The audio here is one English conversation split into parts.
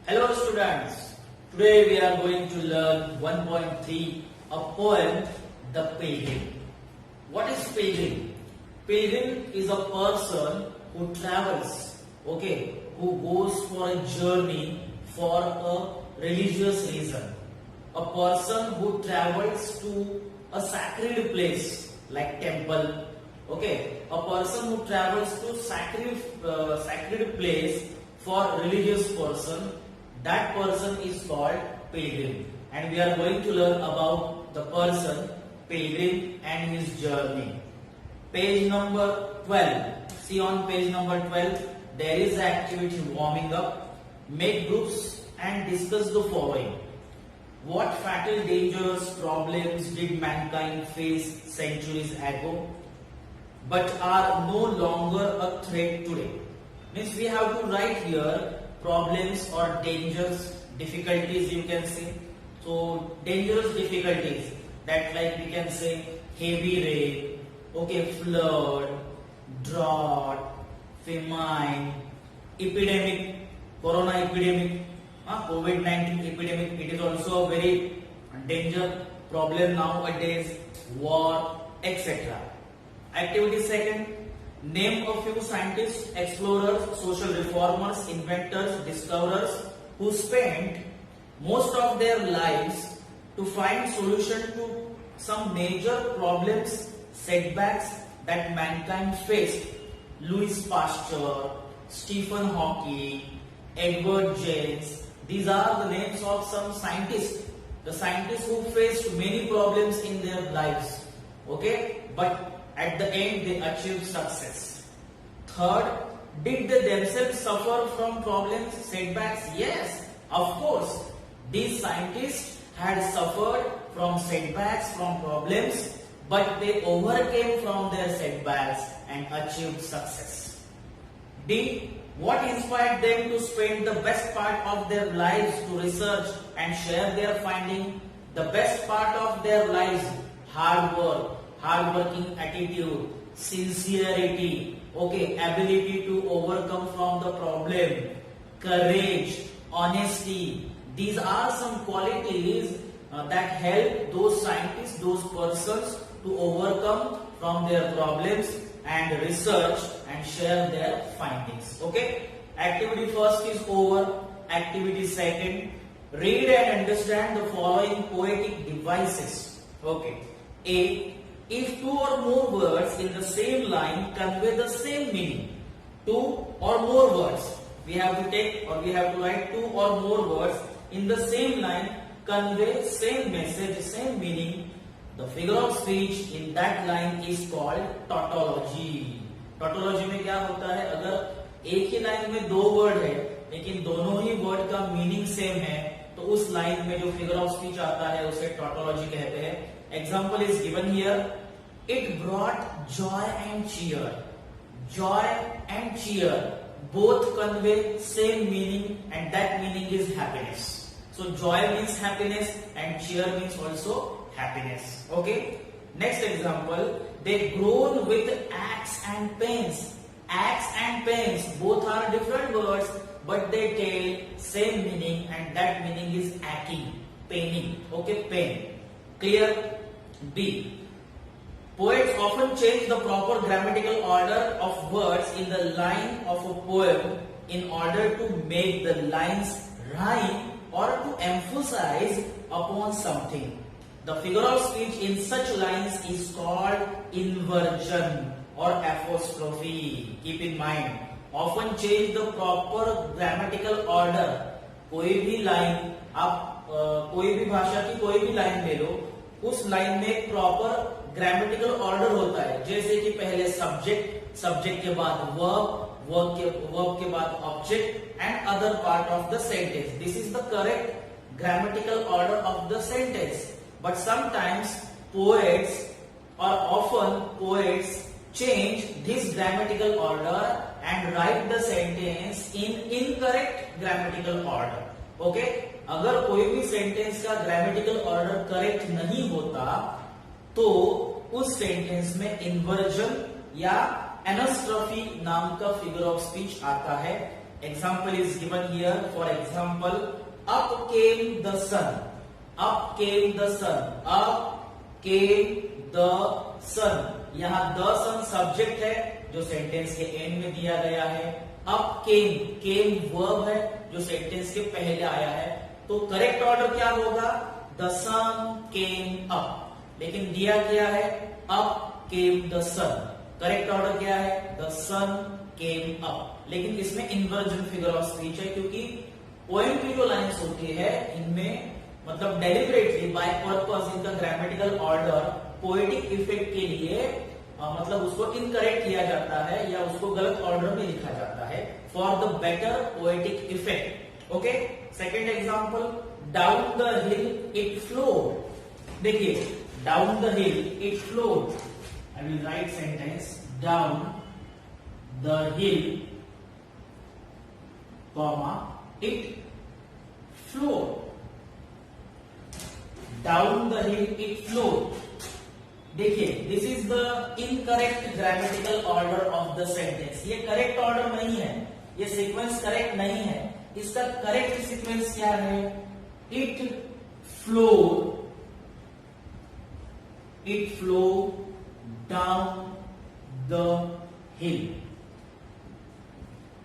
Hello students, today we are going to learn 1.3, a poem, The Pilgrim. What is pilgrim? Pilgrim is a person who travels, who goes for a journey for a religious reason. A person who travels to a sacred place like temple, a person who travels to sacred place for religious person, that person is called pilgrim, and we are going to learn about the person pilgrim and his journey. Page number 12. See, on page number 12 there is activity warming up. Make groups and discuss the following. What fatal dangerous problems did mankind face centuries ago but are no longer a threat today? Means we have to write here problems or dangers, difficulties you can say. So dangerous difficulties, that like we can say heavy rain, flood, drought, famine, epidemic, corona epidemic, COVID-19 epidemic. It is also a very danger problem nowadays, war, etc. Activity second. Name a few scientists, explorers, social reformers, inventors, discoverers who spent most of their lives to find solution to some major problems, setbacks that mankind faced. Louis Pasteur, Stephen Hawking, Edward Jenner. These are the names of some scientists. The scientists who faced many problems in their lives. But at the end they achieved success. Third, did they themselves suffer from problems, setbacks? Yes, of course. These scientists had suffered from setbacks, from problems, but they overcame from their setbacks and achieved success. D, what inspired them to spend the best part of their lives to research and share their finding? The best part of their lives, hard work, hard-working attitude, sincerity, ability to overcome from the problem, courage, honesty. These are some qualities that help those scientists, those persons to overcome from their problems and research and share their findings. Activity first is over. Activity second, read and understand the following poetic devices. A, if two or more words in the same line convey the same meaning, two or more words, we have to write two or more words in the same line convey same message, same meaning. The figure of speech in that line is called tautology. Tautology में क्या होता है, अगर एक ही line में दो word है लेकिन दोनों ही वर्ड का मीनिंग सेम है तो उस लाइन में जो फिगर ऑफ स्पीच आता है उसे टॉटोलॉजी कहते हैं. Example is given here. It brought joy and cheer. Joy and cheer both convey same meaning, and that meaning is happiness. So joy means happiness and cheer means also happiness. Next example. They groan with axe and pains. Axe and pains both are different words, but they tell same meaning, and that meaning is aching, paining. Pain. Clear? B. Poets often change the proper grammatical order of words in the line of a poem in order to make the lines rhyme or to emphasize upon something. The figure of speech in such lines is called inversion or apostrophe. Keep in mind, often change the proper grammatical order. कोई भी line आप कोई भी भाषा की कोई भी line ले लो, उस लाइन में एक प्रॉपर ग्रामेटिकल ऑर्डर होता है. जैसे कि पहले सब्जेक्ट, सब्जेक्ट के बाद वर्ब, वर्ब के बाद object and other part of the sentence. This is the correct grammatical order of the sentence. But sometimes poets और often poets change this grammatical order and write the sentence in incorrect grammatical order. अगर कोई भी sentence का grammatical order correct नहीं होता तो उस sentence में इन्वर्जन या एनस्ट्रफी नाम का फिगर ऑफ स्पीच आता है. Example is given here. For example, up came the sun. Up came the sun. Up came the sun. यहाँ the sun सब्जेक्ट है जो सेंटेंस के एंड में दिया गया है. up came वर्ब है जो सेंटेंस के पहले आया है. तो करेक्ट ऑर्डर क्या होगा? the sun came up. लेकिन दिया क्या है? up came the sun. Correct order क्या है? the sun came up. लेकिन इसमें इन्वर्जन फिगर ऑफ स्पीच है क्योंकि पोएम की जो लाइन्स होती है इनमें मतलब डेलिबरेटली बाय पर्पस इनका ग्रामेटिकल ऑर्डर पोएटिक इफेक्ट के लिए मतलब उसको इनकरेक्ट किया जाता है या उसको गलत ऑर्डर में लिखा जाता है for the better poetic effect. Okay, second example, down the hill it flowed. देखिए, down the hill it flowed. I will write sentence, down the hill comma it flowed. Down the hill it flowed. देखिए, this is the incorrect grammatical order of the sentence. ये correct order नहीं है, ये sequence correct नहीं है. इसका correct sequence क्या है? It flow down the hill.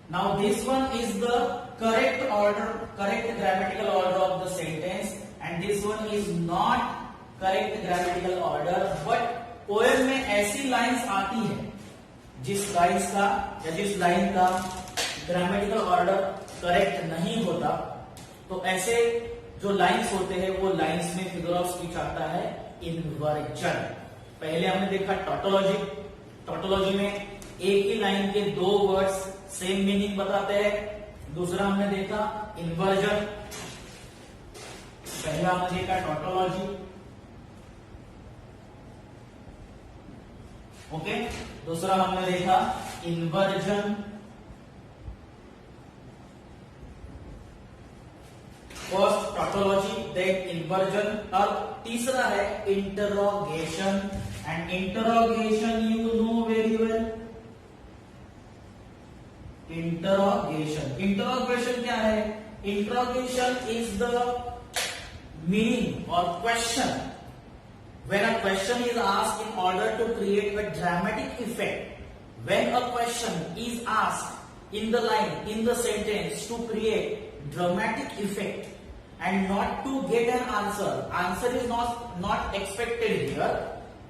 Now this one is the correct order, correct grammatical order of the sentence, and this one is not correct grammatical order. But poem में ऐसी lines आती है जिस lines का या जिस line का grammatical order correct नहीं होता, तो ऐसे जो lines होते हैं वो lines में figure of speech आता है inversion. पहले हमने देखा tautology. tautology में एक ही लाइन के दो वर्ड्स सेम मीनिंग बताते हैं. दूसरा हमने देखा इन्वर्जन. पहला हमने देखा टॉटोलॉजी. ओके, दूसरा हमने देखा inversion. First tautology, then inversion. और तीसरा है interrogation. And interrogation you know very well. Interrogation क्या है? इंटरोगेशन इज द मीनिंग और question when a question is asked in order to create a dramatic effect. When a question is asked in the line, in the sentence to create dramatic effect and not to get an answer. Answer is not expected here.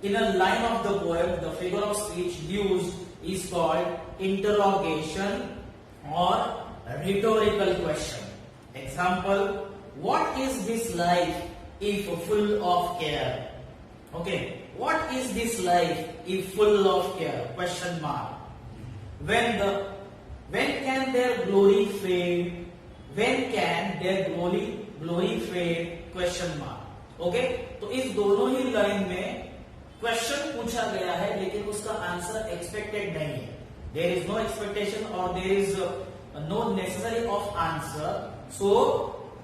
In a line of the poem, the figure of speech used is called interrogation or rhetorical question. Example, what is this life if full of care? Okay, what is this life if full of care? Question mark. When can their glory fade? When can their glory fade? Question mark. Okay, तो इस दोनों ही line में question पूछा गया है लेकिन उसका answer expected नहीं है. देयर इज नो एक्सपेक्टेशन और there is no necessary of answer. So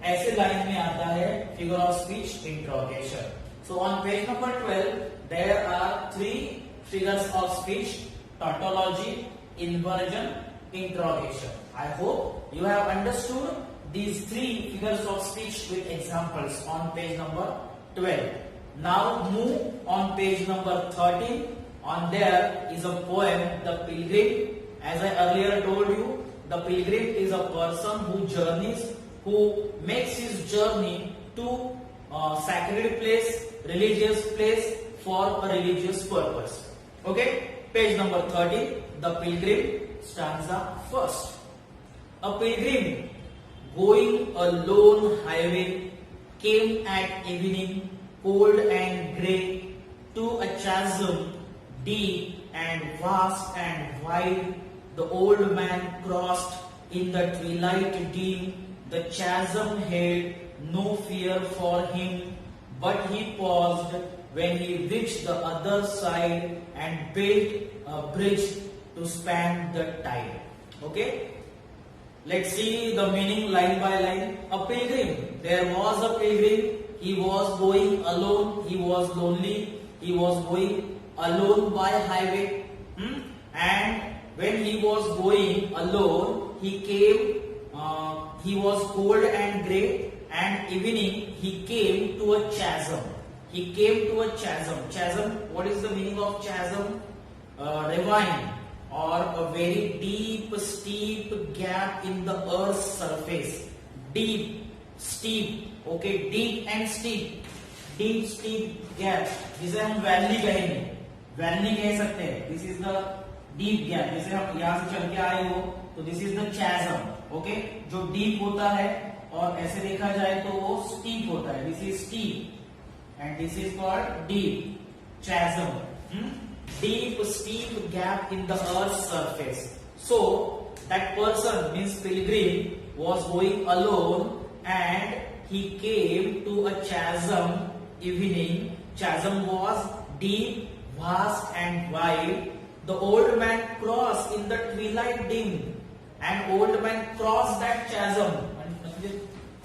ऐसे लाइन में आता है figure of speech interrogation. So on page number 12 there are 3 figures of speech: tautology, inversion, interrogation. I hope you have understood these 3 figures of speech with examples on page number 12. Now move on page number 13. On there is a poem, The Pilgrim. As I earlier told you, the pilgrim is a person who journeys, who makes his journey to sacred place, religious place for a religious purpose. Okay, page number 13, The Pilgrim, stanza first. A pilgrim going a lone highway came at evening, cold and grey, to a chasm deep and vast and wide. The old man crossed in the twilight dim. The chasm held no fear for him, but he paused when he reached the other side and built a bridge to span the tide. Okay, let's see the meaning line by line. A pilgrim. There was a pilgrim. He was going alone. He was lonely. He was going alone by highway. And when he was going alone, he came he was cold and grey, and evening he came to a chasm. He came to a chasm. Chasm, what is the meaning of chasm? Ravine, or a very deep, steep gap in the earth's surface. Deep, steep, okay, deep and steep. Deep, steep gap, जिसे हम valley कहेंगे, valley कह सकते हैं. This is the deep gap. जैसे हम यहाँ से चल के आए हो, तो this is the chasm, okay, जो deep होता है, और ऐसे देखा जाए तो वो steep होता है. This is steep and this is called deep. Chasm, deep steep gap in the earth's surface. So that person, means pilgrim, was going alone and he came to a chasm evening. Chasm was deep, vast and wide. The old man crossed in the twilight dim. And old man crossed that chasm.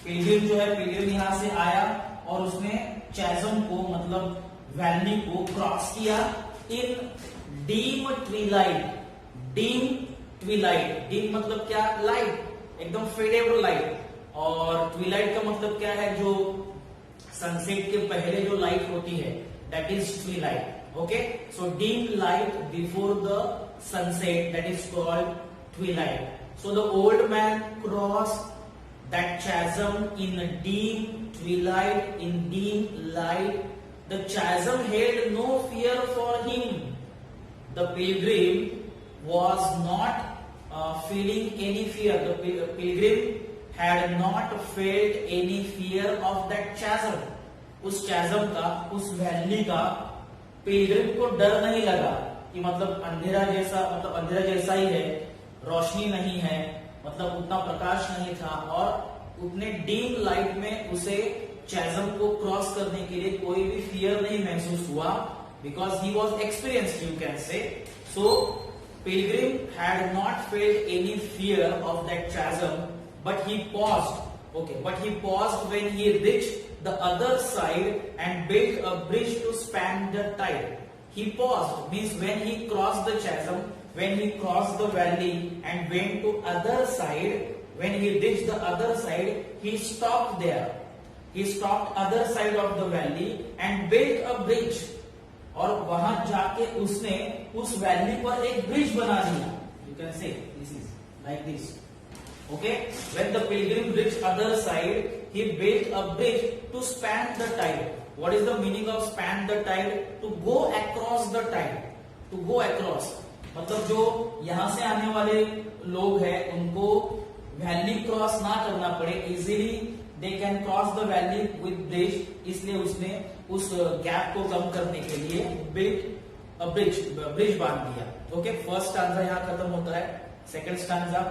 Pilgrim जो है, Pilgrim यहाँ से आया और उसने चैजम को, मतलब valley को क्रॉस किया in dim twilight. Dim twilight, dim मतलब क्या? लाइट, एकदम फेडेबल लाइट. और ट्विलाइट का मतलब क्या है? जो सनसेट के पहले जो लाइट होती है, that is Twilight. Okay, so dim light before the sunset, that is called twilight. So the old man crossed that chasm in a dim twilight, in dim light. The chasm held no fear for him. The pilgrim was not feeling any fear. The pilgrim had not felt any fear of that chasm. उस chasm का, उस valley का Pilgrim को डर नहीं लगा कि मतलब अंधेरा जैसा, मतलब अंधेरा जैसा ही है, रोशनी नहीं है, मतलब उतना प्रकाश नहीं था, और उतने डीम लाइट में उसे चैजम को क्रॉस करने के लिए कोई भी फियर नहीं महसूस हुआ, because he was experienced, you can say. So pilgrim had not felt any fear of that chasm, but he paused. Okay, but he paused when he reached the other side and built a bridge to span the tide. He paused means when he crossed the chasm, when he crossed the valley and went to other side, when he reached the other side, he stopped there. He stopped other side of the valley and built a bridge. और वहां जाके उसने उस valley पर एक bridge बना दिया. You can say this is like this. Okay, when the pilgrim reached other side, he built a bridge to span the tide. What is the meaning of span the tide? To go across the tide. To go across, मतलब जो यहाँ से आने वाले लोग हैं उनको valley cross ना करना पड़े, easily they can cross the valley with bridge. इसलिए उसने उस गैप को कम करने के लिए बिल्ट अ ब्रिज बांध दिया. ओके, फर्स्ट स्टांजा यहाँ खत्म होता है. Second stanza,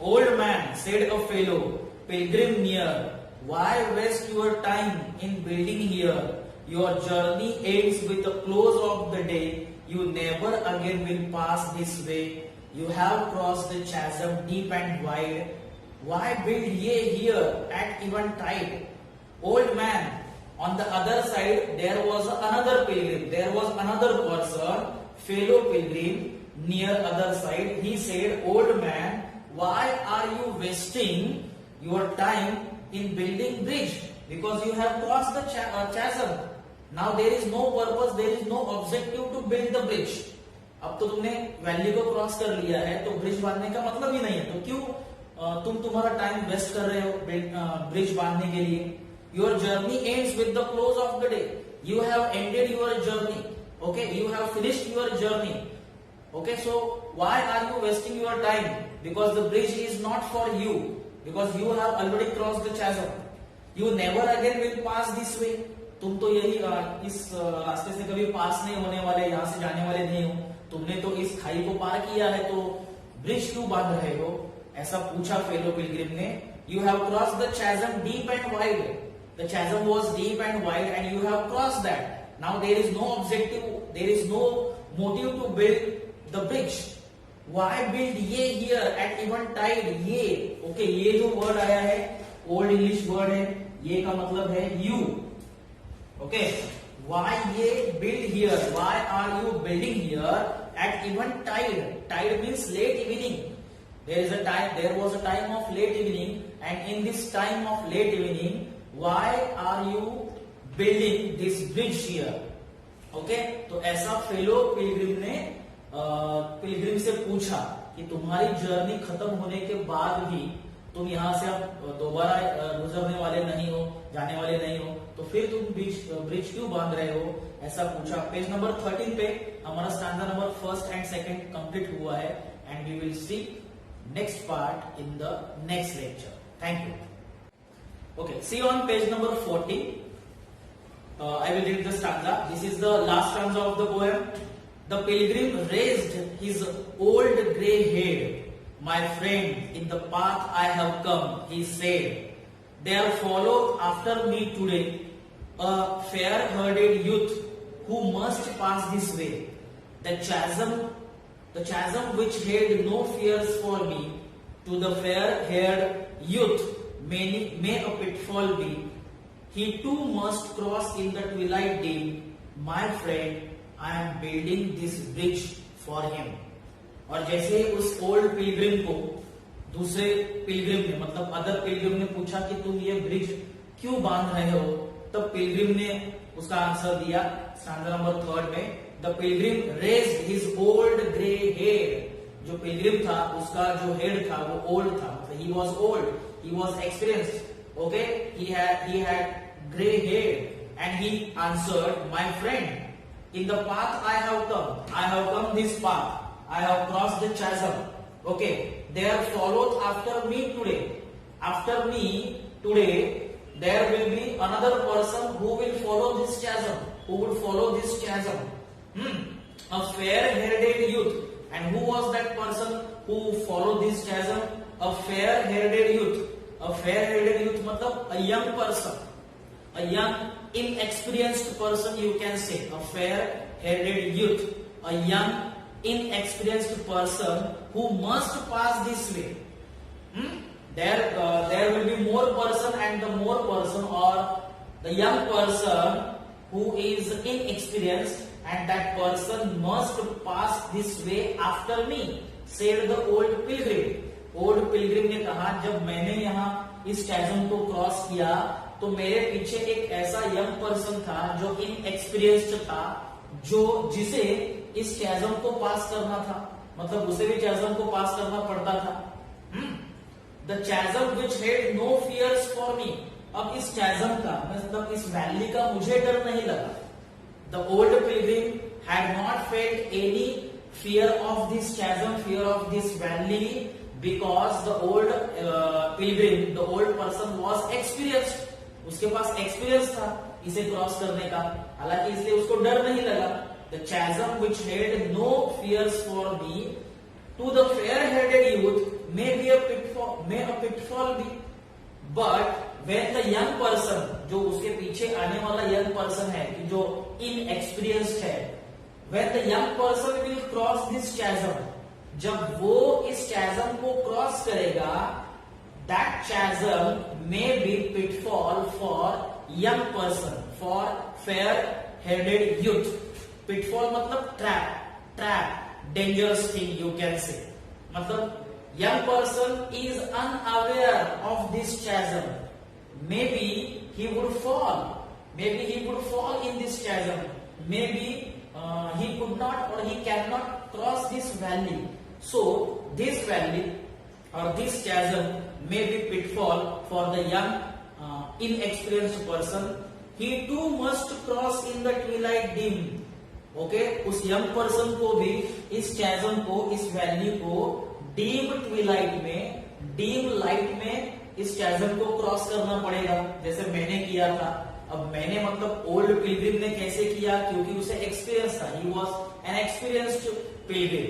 Old man, said a fellow pilgrim near, why waste your time in building here? Your journey ends with the close of the day. You never again will pass this way. You have crossed the chasm deep and wide. Why build ye here at eventide? Old man, on the other side there was another pilgrim. There was another person, fellow pilgrim, near other side. He said, old man, why are you wasting your time in building bridge? Because you have crossed the chasm. Now there is no purpose, there is no objective to build the bridge. अब तो तुमने valley को cross कर लिया है, तो bridge बांधने का मतलब ही नहीं है. तो क्यों तुम तुम्हारा टाइम वेस्ट कर रहे हो ब्रिज बांधने के लिए? Your journey ends with the close of the day. You have ended your journey. Okay, you have finished your journey. Okay, so why are you wasting your time? Because the bridge is not for you. Because you have already crossed the chasm. You never again will pass this way. तुम तो यही इस रास्ते से कभी पास नहीं होने वाले, यहाँ से जाने वाले नहीं हो. तुमने तो इस खाई को पार किया है, तो ब्रिज क्यों बांध रहे हो? ऐसा पूछा फेलो पिलग्रिम ने. You have crossed the chasm deep and wide. The chasm was deep and wide, and you have crossed that. Now there is no objective, there is no motive to build the bridge. Why build ye here at eventide? Ye, okay, ये जो word आया है old English word है, ये का मतलब है you. Okay, why ye build here? Why are you building here at eventide? Tide means late evening. There was a time of late evening, and in this time of late evening, why are you building this bridge here? Okay, तो ऐसा fellow Pilgrim ने Pilgrim से पूछा कि तुम्हारी journey खत्म होने के बाद भी तुम यहाँ से अब दोबारा गुजरने वाले नहीं हो, जाने वाले नहीं हो, तो फिर तुम ब्रिज क्यों बांध रहे हो, ऐसा पूछा। पेज नंबर 13 पे हमारा stanza number first and second complete हुआ है, and we will see next part in the next lecture. Thank you. Okay, see on page number 14. I will read the stanza. This is the last stanza of the poem. The pilgrim raised his old grey head. My friend, in the path I have come, he said. There followed after me today a fair-herded youth who must pass this way. The chasm which had no fears for me, to the fair-haired youth may a pitfall be. He too must cross in the twilight dim. My friend, I am building this bridge for him. और जैसे उस old Pilgrim को दूसरे Pilgrim ने, मतलब other Pilgrim ने पूछा कि तुम ये ब्रिज क्यों बांध रहे हो, तब पिलग्रिम ने उसका आंसर दिया स्टैंजा नंबर 3 में। The Pilgrim raised his old grey head. जो पिलग्रिम था उसका जो हेड था वो ओल्ड था, मतलब he was old, he was experienced. Okay, he had gray hair, and he answered, my friend, in the path I have come this path, I have crossed the chasm. Okay, there followed after me today, there will be another person who will follow this chasm, a fair-haired youth. And who was that person who followed this chasm? A fair-haired youth. A fair-haired youth मतलब a young person, a young inexperienced person, you can say. A fair-haired youth, a young inexperienced person who must pass this way. There will be more person, and the more person, or the young person who is inexperienced, and that person must pass this way after me, said the old pilgrim. Old Pilgrim ने कहा, जब मैंने यहाँ इस चैसम को cross किया तो मेरे पीछे एक ऐसा यंग पर्सन था जो इनएक्सपीरियंस्ड था, जिसे इस चैसम को पास करना था, मतलब उसे भी चैसम को पास करना पड़ता था। The chasm which had no fears for me. अब इस चैसम का, मतलब इस वैली का मुझे डर नहीं लगा। The old Pilgrim had not felt any fear of this chasm, fear of this valley, because the old pilgrim, the old person was experienced. उसके पास एक्सपीरियंस था इसे क्रॉस करने का, हालांकि इसलिए उसको डर नहीं लगा। The chasm which had no fears for me, to the fair-headed youth may a pitfall be, but when the young person, जो उसके पीछे आने वाला young person है, जो inexperienced है, when the young person will cross this chasm, जब वो इस chasm को क्रॉस करेगा, that chasm may be pitfall for young person, for fair-headed youth. Pitfall मतलब trap, dangerous thing you can say. मतलब young person is unaware of this chasm. Maybe he would fall. Maybe he would fall in this chasm. Maybe he could not or he cannot cross this valley. So this valley or this chasm may be pitfall for the young inexperienced person. He too must cross in the twilight dim. Okay, उस young person को भी इस chasm को, इस valley को dim twilight में, dim light में इस chasm को क्रॉस करना पड़ेगा, जैसे मैंने किया था। अब मैंने मतलब ओल्ड पिलग्रिम ने कैसे किया, क्योंकि उसे एक्सपीरियंस था, he was an experienced pilgrim,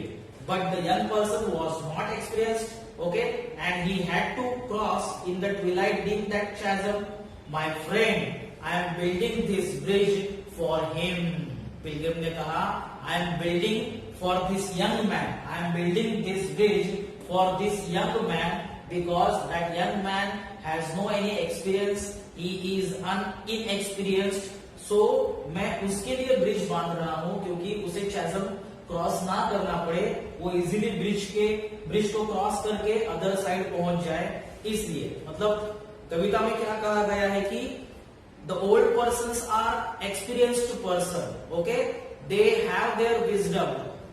but the young person was not experienced, okay, and he had to cross in the twilight dim that chasm. My friend, I am building this bridge for him. Pilgrim ने कहा, I am building for this young man. I am building this bridge for this young man because that young man has no any experience. He is inexperienced. So मैं उसके लिए bridge बांध रहा हूं क्योंकि उसे चैसम क्रॉस ना करना पड़े, वो इजीली ब्रिज को क्रॉस करके अदर साइड पहुंच जाए। इसलिए मतलब कविता में क्या कहा गया है कि the old persons are experienced person, okay, they have their wisdom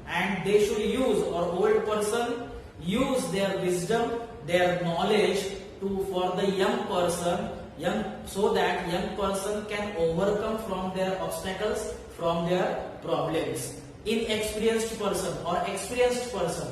and they should use, or old person use their wisdom, their knowledge to for the young person, so that young person can overcome from their obstacles, from their problems. Inexperienced person or experienced person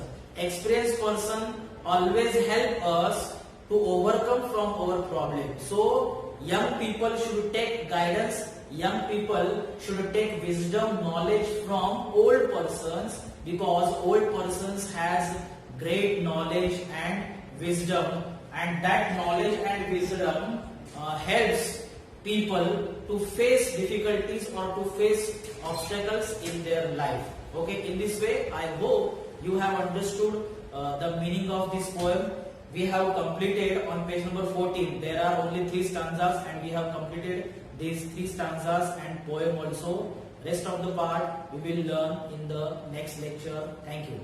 always help us to overcome from our problem. So young people should take guidance, young people should take wisdom, knowledge from old persons, because old persons has great knowledge and wisdom, and that knowledge and wisdom helps people to face difficulties or to face obstacles in their life. Okay, in this way I hope you have understood the meaning of this poem. We have completed on page number 14. There are only 3 stanzas and we have completed these 3 stanzas and poem also. Rest of the part we will learn in the next lecture. Thank you.